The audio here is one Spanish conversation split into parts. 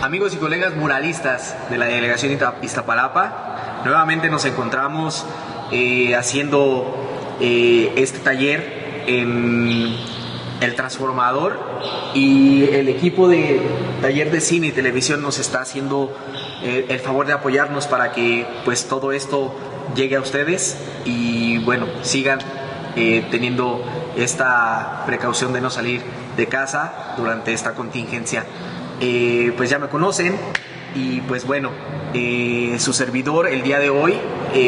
Amigos y colegas muralistas de la delegación Iztapalapa, nuevamente nos encontramos haciendo este taller en El Transformador, y el equipo de taller de cine y televisión nos está haciendo el favor de apoyarnos para que pues todo esto llegue a ustedes y bueno, sigan teniendo esta precaución de no salir de casa durante esta contingencia. Pues ya me conocen y pues bueno, su servidor el día de hoy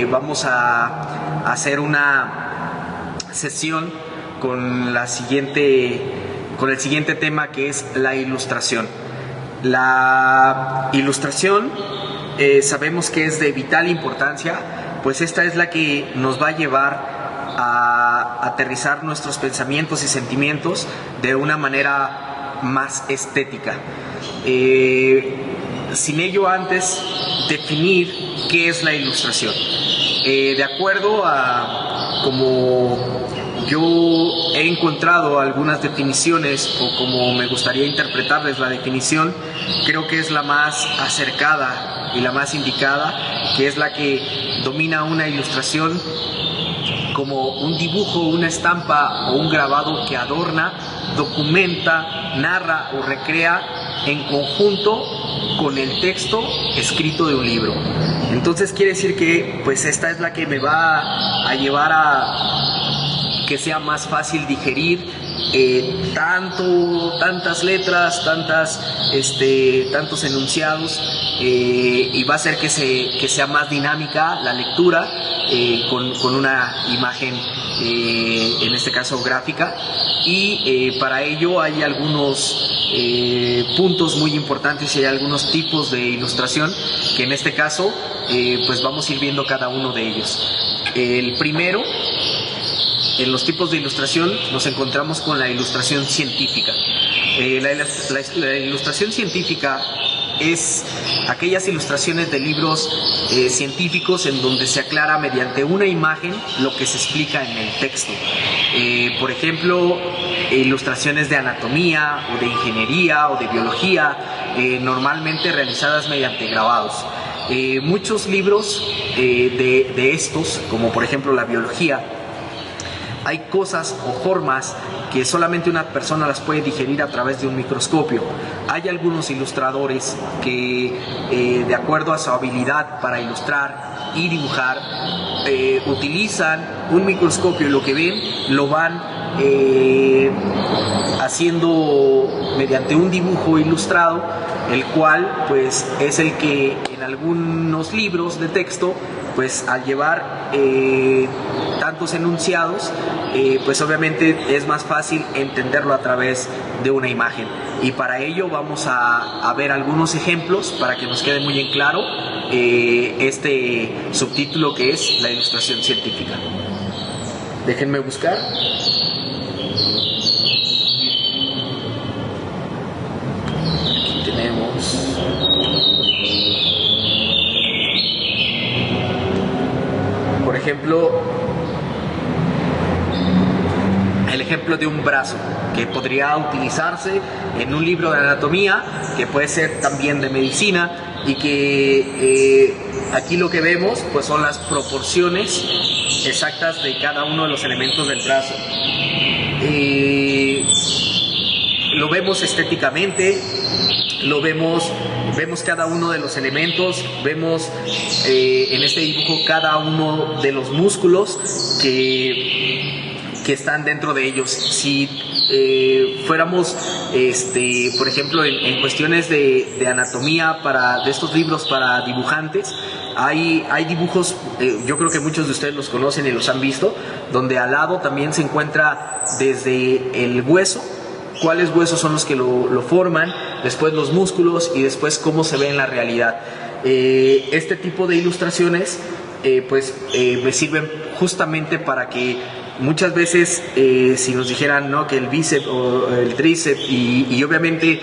vamos a hacer una sesión con el siguiente tema, que es la ilustración. La ilustración sabemos que es de vital importancia, pues esta es la que nos va a llevar a aterrizar nuestros pensamientos y sentimientos de una manera más estética. Sin ello antes definir qué es la ilustración. De acuerdo a como yo he encontrado algunas definiciones, o como me gustaría interpretarles la definición, creo que es la más acercada y la más indicada, que es la que domina una ilustración como un dibujo, una estampa o un grabado que adorna, documenta, narra o recrea en conjunto con el texto escrito de un libro. Entonces quiere decir que pues esta es la que me va a llevar a que sea más fácil digerir tantas letras, tantos enunciados, y va a hacer que sea más dinámica la lectura con una imagen, en este caso gráfica, y para ello hay algunos puntos muy importantes y hay algunos tipos de ilustración que en este caso pues vamos a ir viendo cada uno de ellos. El primero, en los tipos de ilustración, nos encontramos con la ilustración científica. La ilustración científica es aquellas ilustraciones de libros científicos en donde se aclara mediante una imagen lo que se explica en el texto. Por ejemplo, ilustraciones de anatomía o de ingeniería o de biología, normalmente realizadas mediante grabados. Muchos libros de estos, como por ejemplo la biología, hay cosas o formas que solamente una persona las puede digerir a través de un microscopio. Hay algunos ilustradores que, de acuerdo a su habilidad para ilustrar y dibujar, utilizan un microscopio y lo que ven lo van haciendo mediante un dibujo ilustrado, el cual pues es el que en algunos libros de texto, pues al llevar tantos enunciados, pues obviamente es más fácil entenderlo a través de una imagen, y para ello vamos a ver algunos ejemplos para que nos quede muy en claro este subtítulo que es la ilustración científica. Déjenme buscar. Aquí tenemos. Por ejemplo, el ejemplo de un brazo que podría utilizarse en un libro de anatomía, que puede ser también de medicina, y que aquí lo que vemos pues son las proporciones exactas de cada uno de los elementos del brazo. Lo vemos estéticamente, vemos cada uno de los elementos, vemos en este dibujo cada uno de los músculos que están dentro de ellos. Si fuéramos, por ejemplo, en cuestiones de anatomía de estos libros para dibujantes, hay dibujos, yo creo que muchos de ustedes los conocen y los han visto, donde al lado también se encuentra desde el hueso, cuáles huesos son los que lo forman, después los músculos y después cómo se ve en la realidad. Este tipo de ilustraciones me sirven justamente para que muchas veces, si nos dijeran, ¿no?, que el bíceps o el tríceps y obviamente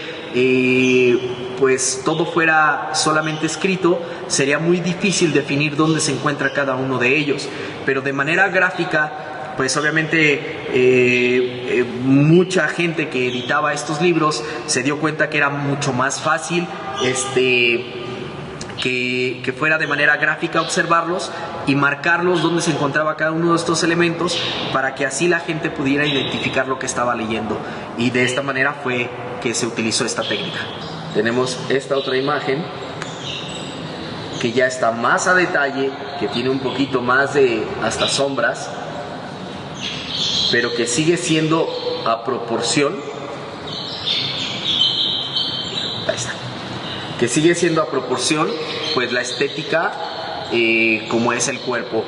pues todo fuera solamente escrito, sería muy difícil definir dónde se encuentra cada uno de ellos, pero de manera gráfica pues obviamente mucha gente que editaba estos libros se dio cuenta que era mucho más fácil que fuera de manera gráfica observarlos y marcarlos donde se encontraba cada uno de estos elementos, para que así la gente pudiera identificar lo que estaba leyendo, y de esta manera fue que se utilizó esta técnica. Tenemos esta otra imagen que ya está más a detalle, que tiene un poquito más de hasta sombras, pero que sigue siendo a proporción. Ahí está. Que sigue siendo a proporción, pues, la estética como es el cuerpo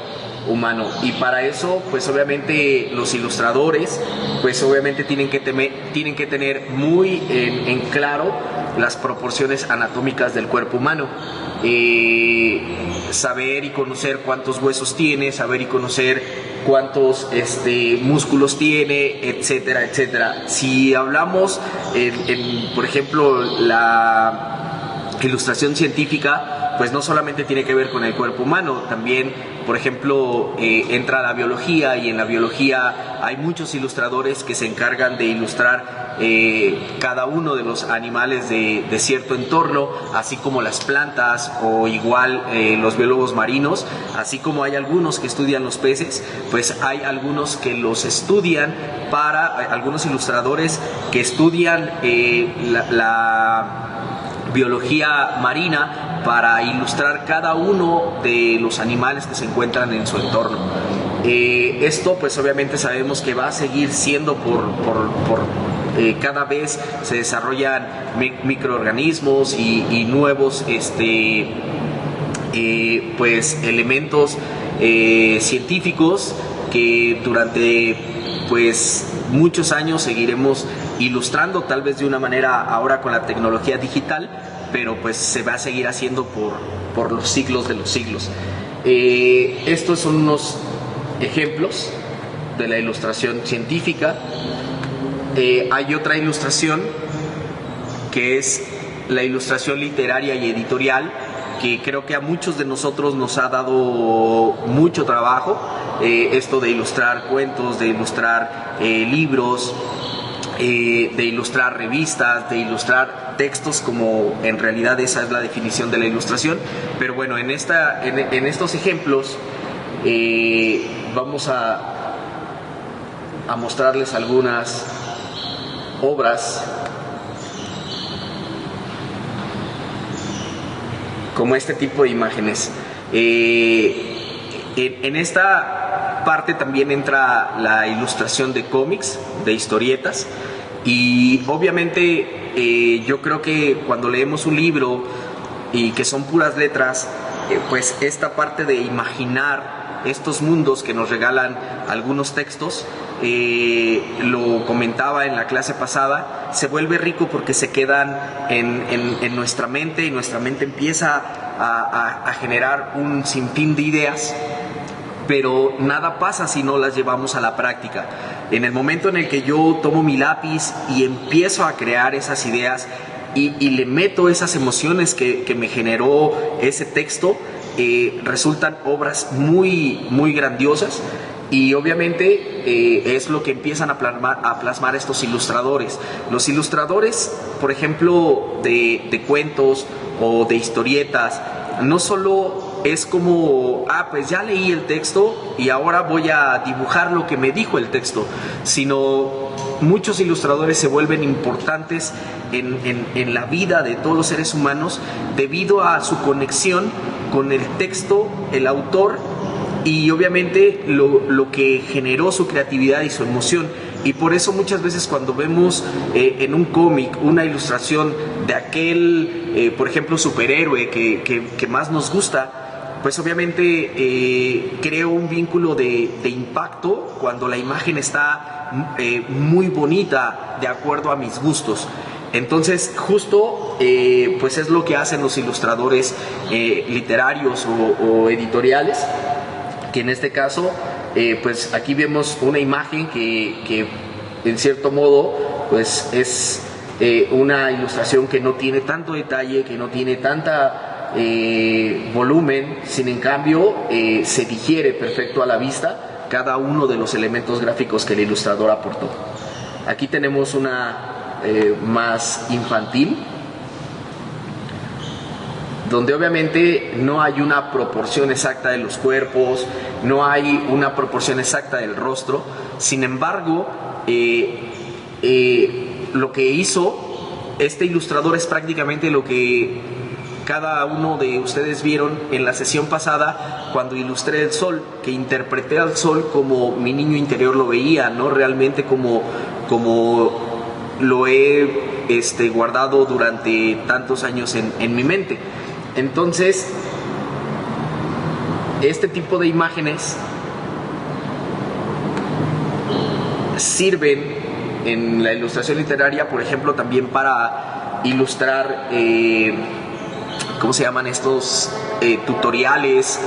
humano. Y para eso, pues obviamente los ilustradores, pues obviamente tienen que tener muy en claro las proporciones anatómicas del cuerpo humano. Saber y conocer cuántos huesos tiene, saber y conocer cuántos músculos tiene, etcétera, etcétera. Si hablamos por ejemplo, la ilustración científica, pues no solamente tiene que ver con el cuerpo humano, también, por ejemplo, entra la biología, y en la biología hay muchos ilustradores que se encargan de ilustrar cada uno de los animales de cierto entorno, así como las plantas, o igual los biólogos marinos, así como hay algunos que estudian los peces, pues hay algunos que los estudian algunos ilustradores que estudian la biología marina para ilustrar cada uno de los animales que se encuentran en su entorno. Esto, pues obviamente sabemos que va a seguir siendo cada vez se desarrollan microorganismos y nuevos pues elementos científicos que durante pues muchos años seguiremos ilustrando, tal vez de una manera ahora con la tecnología digital, pero pues se va a seguir haciendo por los siglos de los siglos. Estos son unos ejemplos de la ilustración científica. Hay otra ilustración que es la ilustración literaria y editorial, que creo que a muchos de nosotros nos ha dado mucho trabajo, esto de ilustrar cuentos, de ilustrar libros, de ilustrar revistas, de ilustrar textos, como en realidad esa es la definición de la ilustración. Pero bueno, en estos ejemplos vamos a mostrarles algunas obras como este tipo de imágenes. En esta parte también entra la ilustración de cómics, de historietas, y obviamente yo creo que cuando leemos un libro y que son puras letras, pues esta parte de imaginar estos mundos que nos regalan algunos textos, lo comentaba en la clase pasada, se vuelve rico porque se quedan en nuestra mente, y nuestra mente empieza a generar un sinfín de ideas, pero nada pasa si no las llevamos a la práctica. En el momento en el que yo tomo mi lápiz y empiezo a crear esas ideas y le meto esas emociones que me generó ese texto, resultan obras muy, muy grandiosas. Y obviamente es lo que empiezan a plasmar estos ilustradores. Los ilustradores, por ejemplo, de cuentos o de historietas, no solo es como, pues ya leí el texto y ahora voy a dibujar lo que me dijo el texto, sino muchos ilustradores se vuelven importantes en la vida de todos los seres humanos debido a su conexión con el texto, el autor, y obviamente lo que generó su creatividad y su emoción. Y por eso muchas veces cuando vemos en un cómic una ilustración de aquel, por ejemplo, superhéroe que más nos gusta, pues obviamente creo un vínculo de impacto cuando la imagen está muy bonita de acuerdo a mis gustos. Entonces justo pues es lo que hacen los ilustradores literarios o editoriales, que en este caso pues aquí vemos una imagen que en cierto modo pues es una ilustración que no tiene tanto detalle, que no tiene tanta volumen, sin en cambio se digiere perfecto a la vista, cada uno de los elementos gráficos que el ilustrador aportó. Aquí tenemos una más infantil, donde obviamente no hay una proporción exacta de los cuerpos, no hay una proporción exacta del rostro. Sin embargo, lo que hizo este ilustrador es prácticamente lo que cada uno de ustedes vieron en la sesión pasada cuando ilustré el sol, que interpreté al sol como mi niño interior lo veía, no realmente como lo he guardado durante tantos años en mi mente. Entonces, este tipo de imágenes sirven en la ilustración literaria, por ejemplo, también para ilustrar, ¿cómo se llaman estos? Tutoriales,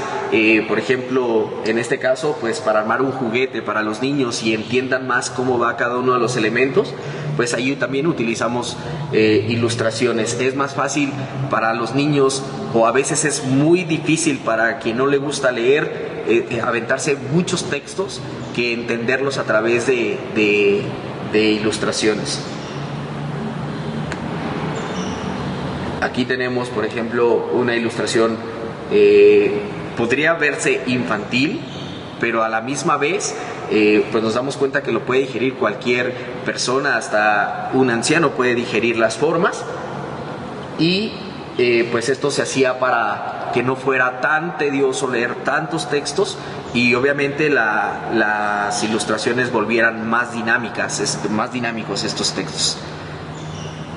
por ejemplo, en este caso, pues para armar un juguete para los niños y entiendan más cómo va cada uno de los elementos, pues ahí también utilizamos ilustraciones. Es más fácil para los niños, o a veces es muy difícil para quien no le gusta leer, aventarse muchos textos, que entenderlos a través de ilustraciones. Aquí tenemos, por ejemplo, una ilustración, podría verse infantil, pero a la misma vez pues nos damos cuenta que lo puede digerir cualquier persona, hasta un anciano puede digerir las formas, y pues esto se hacía para que no fuera tan tedioso leer tantos textos, y obviamente las ilustraciones volvieran más dinámicos estos textos.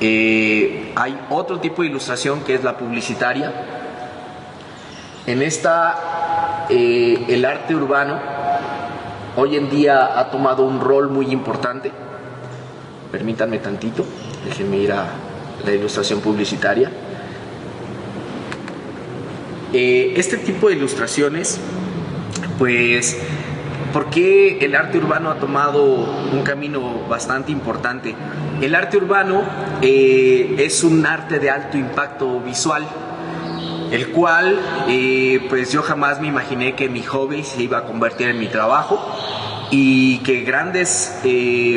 Hay otro tipo de ilustración que es la publicitaria. En esta, el arte urbano hoy en día ha tomado un rol muy importante. Permítanme tantito, déjenme ir a la ilustración publicitaria. Este tipo de ilustraciones, pues, ¿por qué el arte urbano ha tomado un camino bastante importante? El arte urbano es un arte de alto impacto visual, el cual pues yo jamás me imaginé que mi hobby se iba a convertir en mi trabajo, y que grandes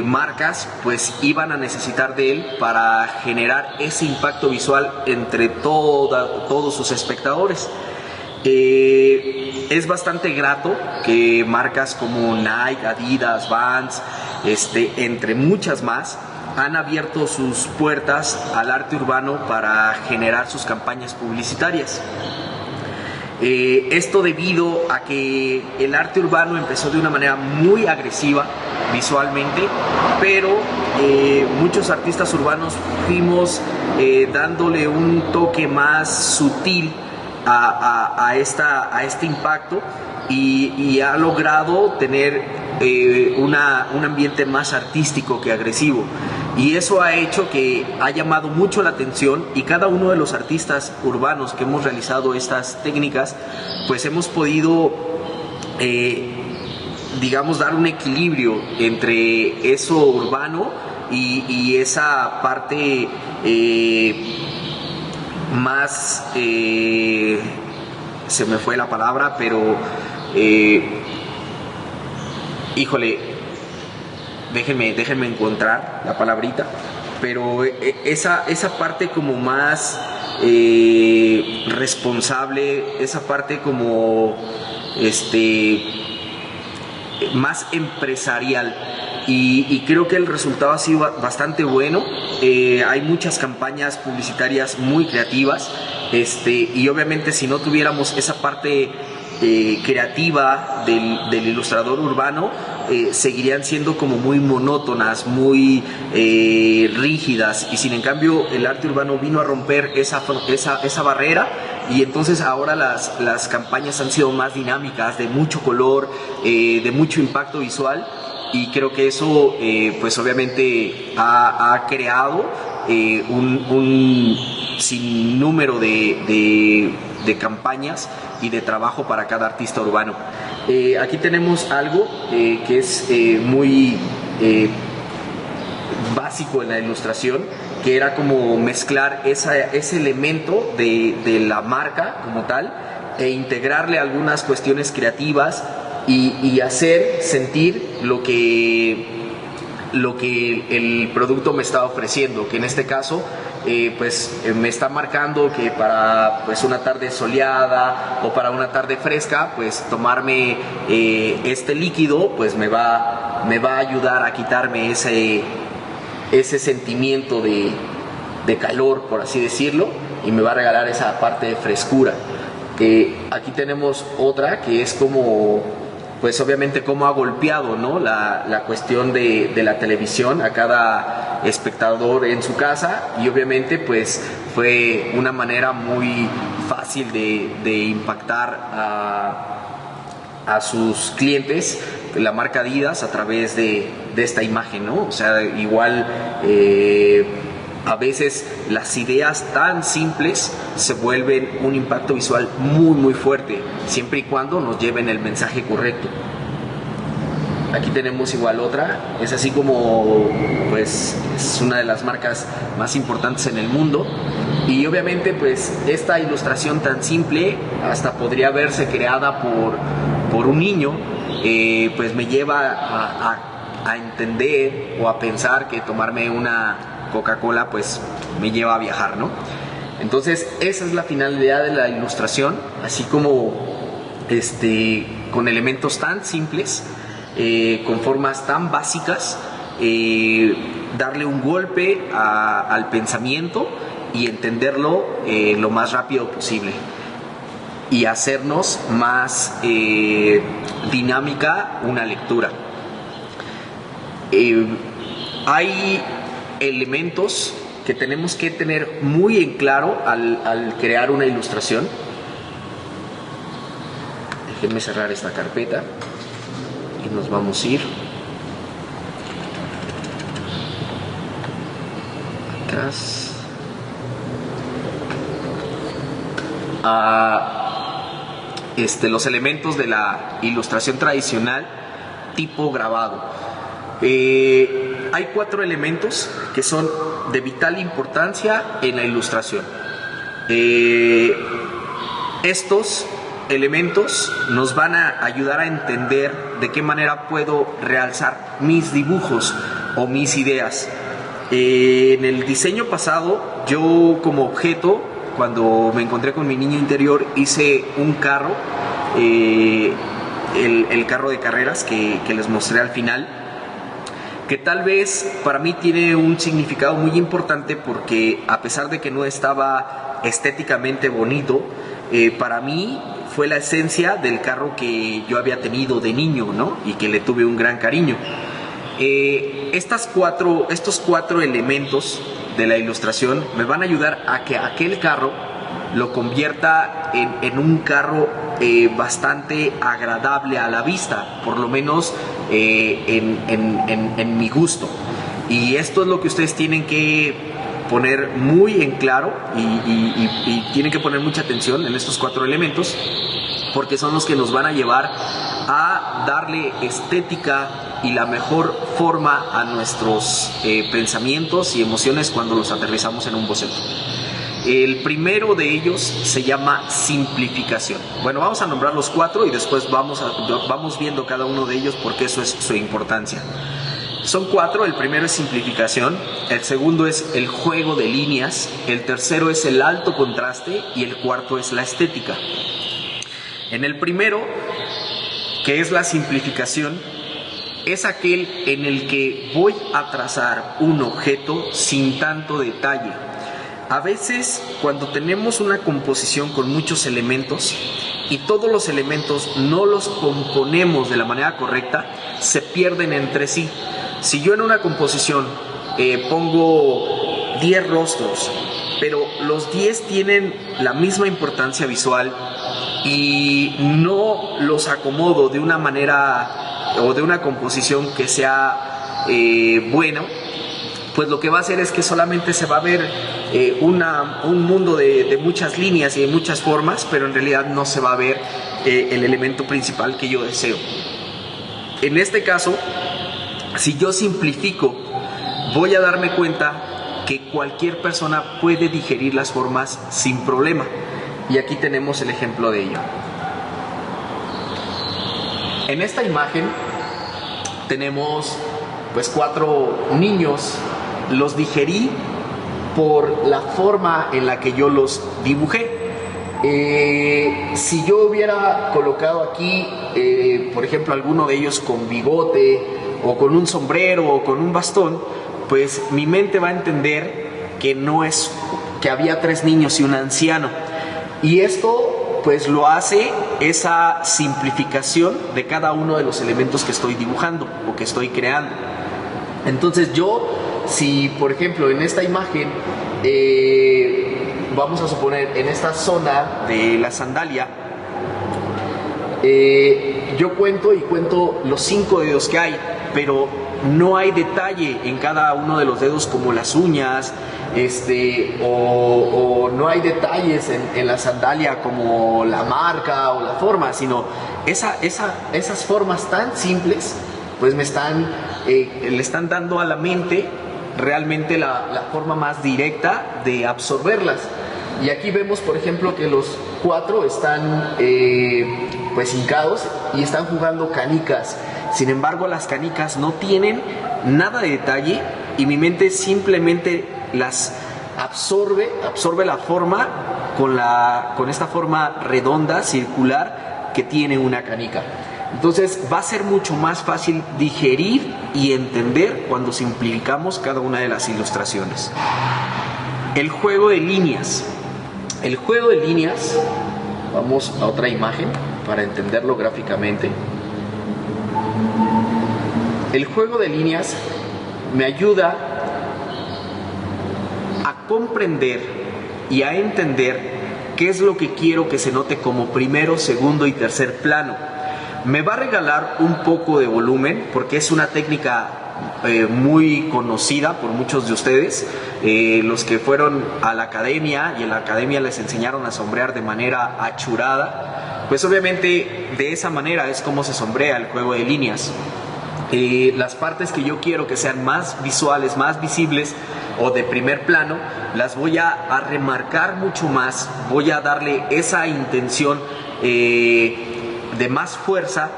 marcas pues iban a necesitar de él para generar ese impacto visual entre todos sus espectadores. Es bastante grato que marcas como Nike, Adidas, Vans, entre muchas más, han abierto sus puertas al arte urbano para generar sus campañas publicitarias. Esto debido a que el arte urbano empezó de una manera muy agresiva visualmente, pero muchos artistas urbanos fuimos dándole un toque más sutil a este impacto, y ha logrado tener un ambiente más artístico que agresivo, y eso ha hecho que ha llamado mucho la atención, y cada uno de los artistas urbanos que hemos realizado estas técnicas pues hemos podido digamos dar un equilibrio entre eso urbano y esa parte más se me fue la palabra, pero híjole, déjenme encontrar la palabrita, pero esa parte como más responsable, esa parte como más empresarial, y creo que el resultado ha sido bastante bueno. Hay muchas campañas publicitarias muy creativas, y obviamente si no tuviéramos esa parte creativa del ilustrador urbano, seguirían siendo como muy monótonas, muy rígidas, y sin en cambio el arte urbano vino a romper esa barrera, y entonces ahora las campañas han sido más dinámicas, de mucho color, de mucho impacto visual, y creo que eso pues obviamente ha creado un sinnúmero de campañas y de trabajo para cada artista urbano. Aquí tenemos algo que es muy básico en la ilustración, que era como mezclar ese elemento de la marca como tal, e integrarle algunas cuestiones creativas y hacer sentir lo que el producto me está ofreciendo, que en este caso me está marcando que para pues una tarde soleada o para una tarde fresca, pues tomarme este líquido pues me va a ayudar a quitarme ese sentimiento de calor, por así decirlo, y me va a regalar esa parte de frescura. Aquí tenemos otra que es como, pues obviamente cómo ha golpeado, ¿no?, la cuestión de la televisión a cada espectador en su casa, y obviamente pues fue una manera muy fácil de impactar a sus clientes, la marca Adidas, a través de esta imagen, ¿no? O sea, igual a veces las ideas tan simples se vuelven un impacto visual muy muy fuerte, siempre y cuando nos lleven el mensaje correcto. Aquí tenemos igual otra, es así como, pues es una de las marcas más importantes en el mundo, y obviamente pues esta ilustración tan simple hasta podría verse creada por un niño, pues me lleva a entender o a pensar que tomarme una Coca-Cola pues me lleva a viajar, ¿no? Entonces esa es la finalidad de la ilustración, así como con elementos tan simples, con formas tan básicas, darle un golpe al pensamiento y entenderlo lo más rápido posible, y hacernos más dinámica una lectura. Hay elementos que tenemos que tener muy en claro al crear una ilustración. Déjenme cerrar esta carpeta y nos vamos a ir acá a los elementos de la ilustración tradicional tipo grabado. Hay 4 elementos que son de vital importancia en la ilustración. Estos elementos nos van a ayudar a entender de qué manera puedo realzar mis dibujos o mis ideas. En el diseño pasado, yo como objeto, cuando me encontré con mi niño interior, hice un carro, el carro de carreras que les mostré al final, que tal vez para mí tiene un significado muy importante, porque a pesar de que no estaba estéticamente bonito, para mí fue la esencia del carro que yo había tenido de niño, ¿no?, y que le tuve un gran cariño. Estos 4 elementos de la ilustración me van a ayudar a que aquel carro lo convierta en un carro bastante agradable a la vista, por lo menos en mi gusto. Y esto es lo que ustedes tienen que poner muy en claro, y tienen que poner mucha atención en estos 4 elementos, porque son los que nos van a llevar a darle estética y la mejor forma a nuestros pensamientos y emociones cuando los aterrizamos en un boceto. El primero de ellos se llama simplificación. Bueno, vamos a nombrar los 4 y después vamos viendo cada uno de ellos, porque eso es su importancia. Son 4, el primero es simplificación, el segundo es el juego de líneas, el tercero es el alto contraste y el cuarto es la estética. En el primero, que es la simplificación, es aquel en el que voy a trazar un objeto sin tanto detalle. A veces, cuando tenemos una composición con muchos elementos y todos los elementos no los componemos de la manera correcta, se pierden entre sí. Si yo en una composición pongo 10 rostros, pero los 10 tienen la misma importancia visual y no los acomodo de una manera o de una composición que sea bueno, pues lo que va a hacer es que solamente se va a ver un mundo de muchas líneas y de muchas formas, pero en realidad no se va a ver el elemento principal que yo deseo. En este caso, si yo simplifico, voy a darme cuenta que cualquier persona puede digerir las formas sin problema. Y aquí tenemos el ejemplo de ello. En esta imagen tenemos pues 4 niños. Los digerí por la forma en la que yo los dibujé. Si yo hubiera colocado aquí, por ejemplo, alguno de ellos con bigote o con un sombrero o con un bastón, pues mi mente va a entender que no es que había 3 niños y un anciano. Y esto pues lo hace esa simplificación de cada uno de los elementos que estoy dibujando o que estoy creando. Entonces yo, si por ejemplo en esta imagen, vamos a suponer en esta zona de la sandalia, yo cuento los 5 dedos que hay, pero no hay detalle en cada uno de los dedos como las uñas, o no hay detalles en la sandalia como la marca o la forma, sino esas formas tan simples pues le están dando a la mente realmente la forma más directa de absorberlas. Y aquí vemos, por ejemplo, que los 4 están pues hincados y están jugando canicas. Sin embargo, las canicas no tienen nada de detalle y mi mente simplemente las absorbe la forma con esta forma redonda, circular que tiene una canica. Entonces va a ser mucho más fácil digerir y entender cuando simplificamos cada una de las ilustraciones. El juego de líneas. El juego de líneas, vamos a otra imagen para entenderlo gráficamente. El juego de líneas me ayuda a comprender y a entender qué es lo que quiero que se note como primero, segundo y tercer plano. Me va a regalar un poco de volumen porque es una técnica muy conocida por muchos de ustedes, los que fueron a la academia y en la academia les enseñaron a sombrear de manera achurada, pues obviamente de esa manera es como se sombrea el juego de líneas. Las partes que yo quiero que sean más visuales, más visibles o de primer plano, las voy a remarcar mucho más, voy a darle esa intención de más fuerza,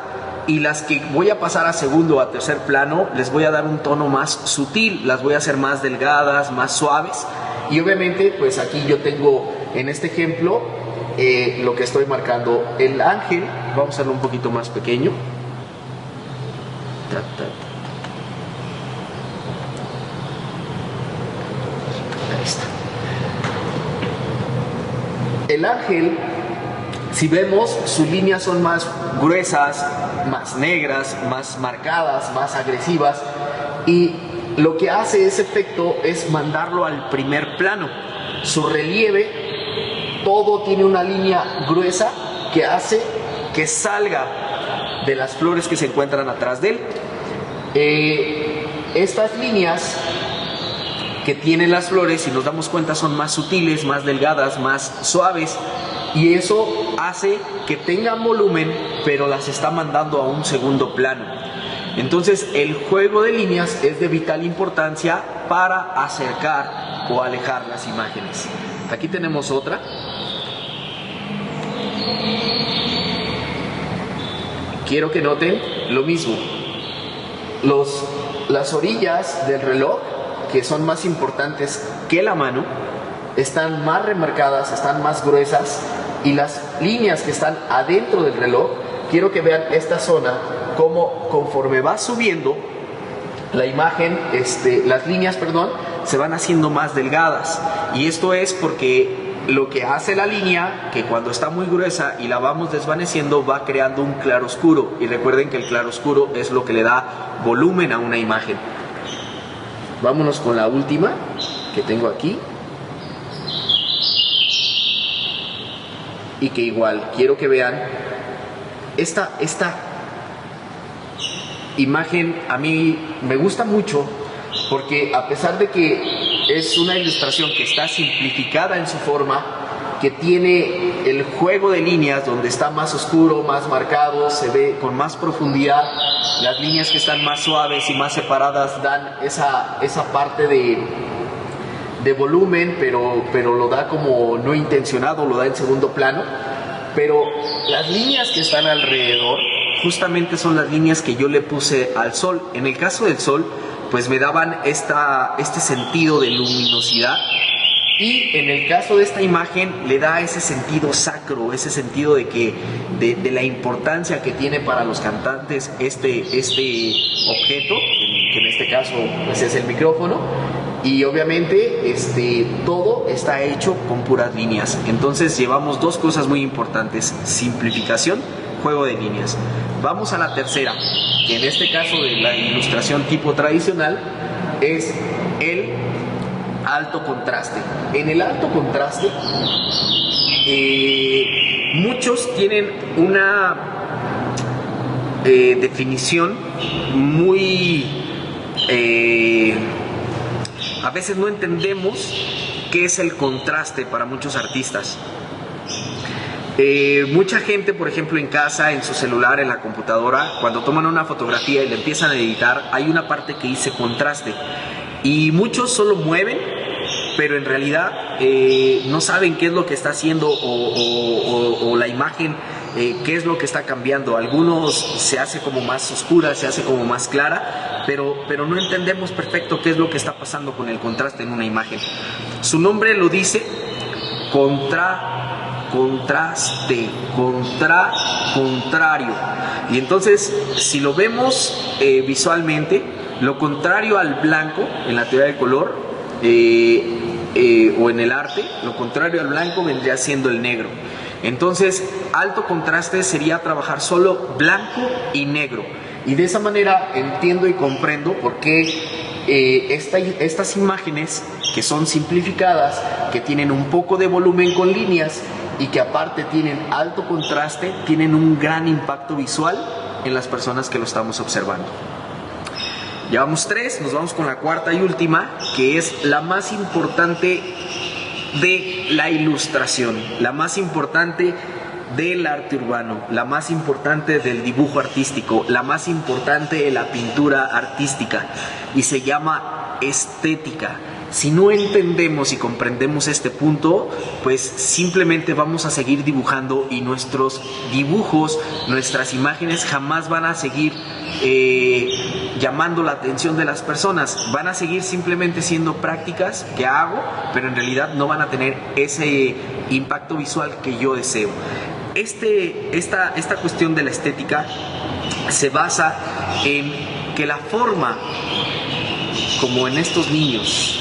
y las que voy a pasar a segundo o a tercer plano les voy a dar un tono más sutil, las voy a hacer más delgadas, más suaves. Y obviamente pues aquí yo tengo en este ejemplo lo que estoy marcando. El ángel, vamos a hacerlo un poquito más pequeño. Ahí está. El ángel, si vemos, sus líneas son más gruesas, más negras, más marcadas, más agresivas, y lo que hace ese efecto es mandarlo al primer plano. Su relieve, todo tiene una línea gruesa que hace que salga de las flores que se encuentran atrás de él. Estas líneas que tienen las flores, si nos damos cuenta, son más sutiles, más delgadas, más suaves, y eso hace que tengan volumen, pero las está mandando a un segundo plano. Entonces el juego de líneas es de vital importancia para acercar o alejar las imágenes. Aquí tenemos otra. Quiero que noten lo mismo. Las orillas del reloj, que son más importantes que la mano, están más remarcadas, están más gruesas, y las líneas que están adentro del reloj, quiero que vean esta zona, como conforme va subiendo la imagen, las líneas, se van haciendo más delgadas. Y esto es porque lo que hace la línea, que cuando está muy gruesa y la vamos desvaneciendo, va creando un claroscuro. Y recuerden que el claroscuro es lo que le da volumen a una imagen. Vámonos con la última que tengo aquí. Y que igual quiero que vean esta imagen. A mí me gusta mucho porque a pesar de que es una ilustración que está simplificada en su forma, que tiene el juego de líneas donde está más oscuro, más marcado, se ve con más profundidad, las líneas que están más suaves y más separadas dan esa parte de volumen, pero lo da como no intencionado, lo da en segundo plano. Pero las líneas que están alrededor justamente son las líneas que yo le puse al sol. En el caso del sol, pues me daban este sentido de luminosidad, y en el caso de esta imagen le da ese sentido sacro, ese sentido de la importancia que tiene para los cantantes este objeto, que en este caso pues es el micrófono. Y obviamente todo está hecho con puras líneas. Entonces llevamos dos cosas muy importantes: simplificación, juego de líneas. Vamos a la tercera, que en este caso de la ilustración tipo tradicional es el alto contraste. En el alto contraste muchos tienen una definición muy... a veces no entendemos qué es el contraste para muchos artistas. Mucha gente, por ejemplo, en casa, en su celular, en la computadora, cuando toman una fotografía y la empiezan a editar, hay una parte que dice contraste, y muchos solo mueven, pero en realidad no saben qué es lo que está haciendo o la imagen, qué es lo que está cambiando. Algunos se hace como más oscura, se hace como más clara, pero no entendemos perfecto qué es lo que está pasando con el contraste en una imagen. Su nombre lo dice: contraste, contrario. Y entonces, si lo vemos visualmente, lo contrario al blanco en la teoría del color o en el arte, lo contrario al blanco vendría siendo el negro. Entonces, alto contraste sería trabajar solo blanco y negro. Y de esa manera entiendo y comprendo por qué estas imágenes, que son simplificadas, que tienen un poco de volumen con líneas y que aparte tienen alto contraste, tienen un gran impacto visual en las personas que lo estamos observando. Llevamos 3, nos vamos con la cuarta y última, que es la más importante de la ilustración, la más importante del arte urbano, la más importante del dibujo artístico, la más importante de la pintura artística, y se llama estética. Si no entendemos y comprendemos este punto, pues simplemente vamos a seguir dibujando, y nuestros dibujos, nuestras imágenes jamás van a seguir llamando la atención de las personas. Van a seguir simplemente siendo prácticas que hago, pero en realidad no van a tener ese impacto visual que yo deseo. Esta cuestión de la estética se basa en que la forma, como en estos niños,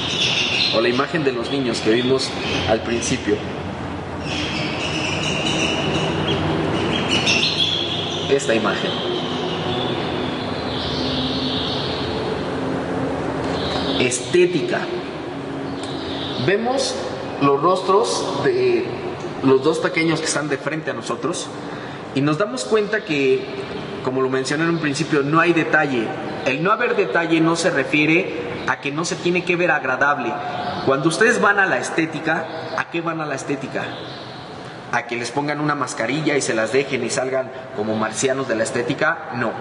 o la imagen de los niños que vimos al principio, esta imagen, estética. Vemos los rostros de los dos pequeños que están de frente a nosotros y nos damos cuenta que, como lo mencioné en un principio, no hay detalle. El no haber detalle no se refiere a que no se tiene que ver agradable. Cuando ustedes van a la estética, ¿a qué van a la estética? ¿A que les pongan una mascarilla y se las dejen y salgan como marcianos de la estética? No.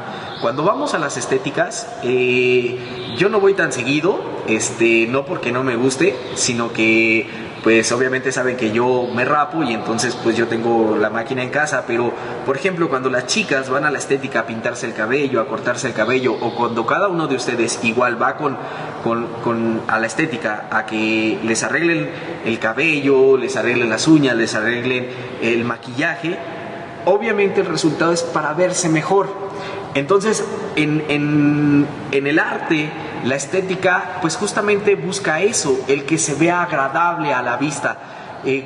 Cuando vamos a las estéticas, yo no voy tan seguido, no porque no me guste, sino que pues obviamente saben que yo me rapo y entonces pues yo tengo la máquina en casa. Pero por ejemplo, cuando las chicas van a la estética a pintarse el cabello, a cortarse el cabello, o cuando cada uno de ustedes igual va a la estética a que les arreglen el cabello, les arreglen las uñas, les arreglen el maquillaje, obviamente el resultado es para verse mejor. Entonces en el arte, la estética pues justamente busca eso, el que se vea agradable a la vista.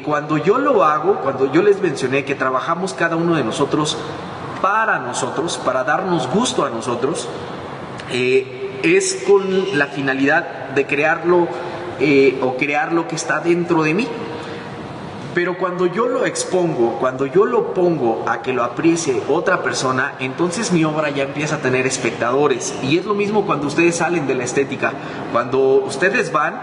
Cuando yo lo hago, cuando yo les mencioné que trabajamos cada uno de nosotros, para darnos gusto a nosotros, es con la finalidad de crearlo o crear lo que está dentro de mí. Pero cuando yo lo expongo, cuando yo lo pongo a que lo aprecie otra persona, entonces mi obra ya empieza a tener espectadores. Y es lo mismo cuando ustedes salen de la estética. Cuando ustedes van,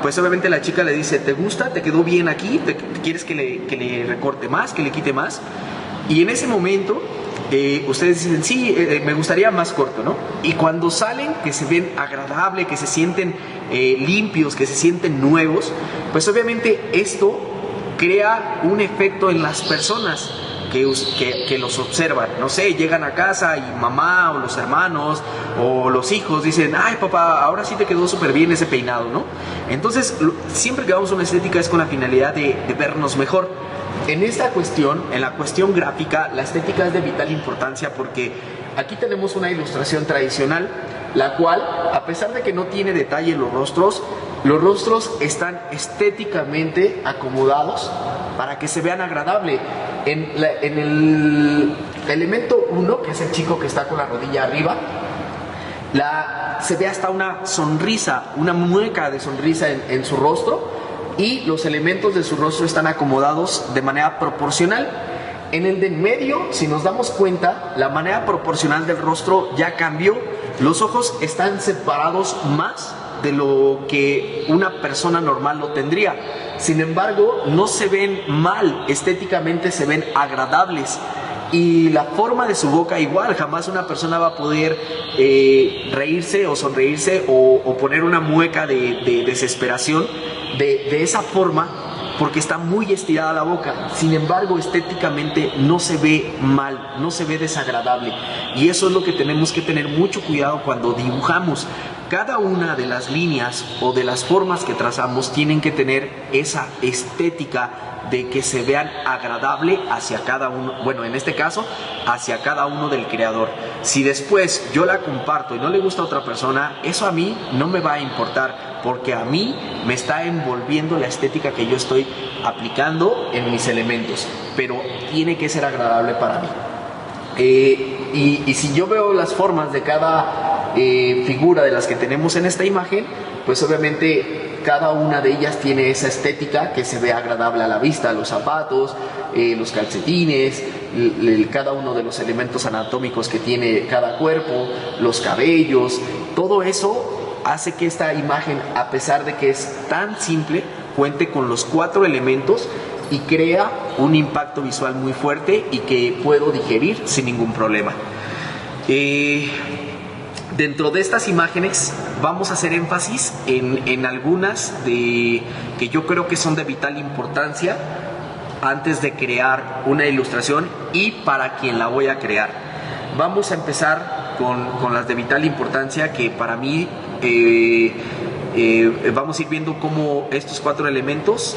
pues obviamente la chica le dice: ¿te gusta? ¿Te quedó bien aquí? ¿Quieres que le recorte más? ¿Que le quite más? Y en ese momento ustedes dicen: sí, me gustaría más corto, ¿no? Y cuando salen, que se ven agradable, que se sienten limpios, que se sienten nuevos, pues obviamente esto crea un efecto en las personas. que los observan. No sé, llegan a casa y mamá o los hermanos o los hijos dicen, ay papá, ahora sí te quedó súper bien ese peinado, ¿no? Entonces, siempre que vamos a una estética es con la finalidad de vernos mejor. En esta cuestión, en la cuestión gráfica, la estética es de vital importancia porque aquí tenemos una ilustración tradicional, la cual, a pesar de que no tiene detalle en los rostros están estéticamente acomodados para que se vean agradable. En el elemento 1, que es el chico que está con la rodilla arriba, se ve hasta una sonrisa, una mueca de sonrisa en su rostro, y los elementos de su rostro están acomodados de manera proporcional. En el de en medio, si nos damos cuenta, la manera proporcional del rostro ya cambió. Los ojos están separados más de lo que una persona normal lo tendría. Sin embargo, no se ven mal, estéticamente se ven agradables. Y la forma de su boca igual, jamás una persona va a poder reírse o sonreírse o poner una mueca de desesperación de esa forma, porque está muy estirada la boca. Sin embargo, estéticamente no se ve mal, no se ve desagradable. Y eso es lo que tenemos que tener mucho cuidado cuando dibujamos. Cada una de las líneas o de las formas que trazamos tienen que tener esa estética de que se vean agradable hacia cada uno, bueno, en este caso, hacia cada uno del creador. Si después yo la comparto y no le gusta a otra persona, eso a mí no me va a importar, porque a mí me está envolviendo la estética que yo estoy aplicando en mis elementos, pero tiene que ser agradable para mí. Y si yo veo las formas de cada figura de las que tenemos en esta imagen, pues obviamente cada una de ellas tiene esa estética que se ve agradable a la vista. Los zapatos, los calcetines, cada uno de los elementos anatómicos que tiene cada cuerpo, los cabellos, todo eso hace que esta imagen, a pesar de que es tan simple, cuente con los 4 elementos y crea un impacto visual muy fuerte y que puedo digerir sin ningún problema. Dentro de estas imágenes vamos a hacer énfasis en algunas que yo creo que son de vital importancia antes de crear una ilustración y para quien la voy a crear. Vamos a empezar con las de vital importancia, que para mí vamos a ir viendo cómo estos 4 elementos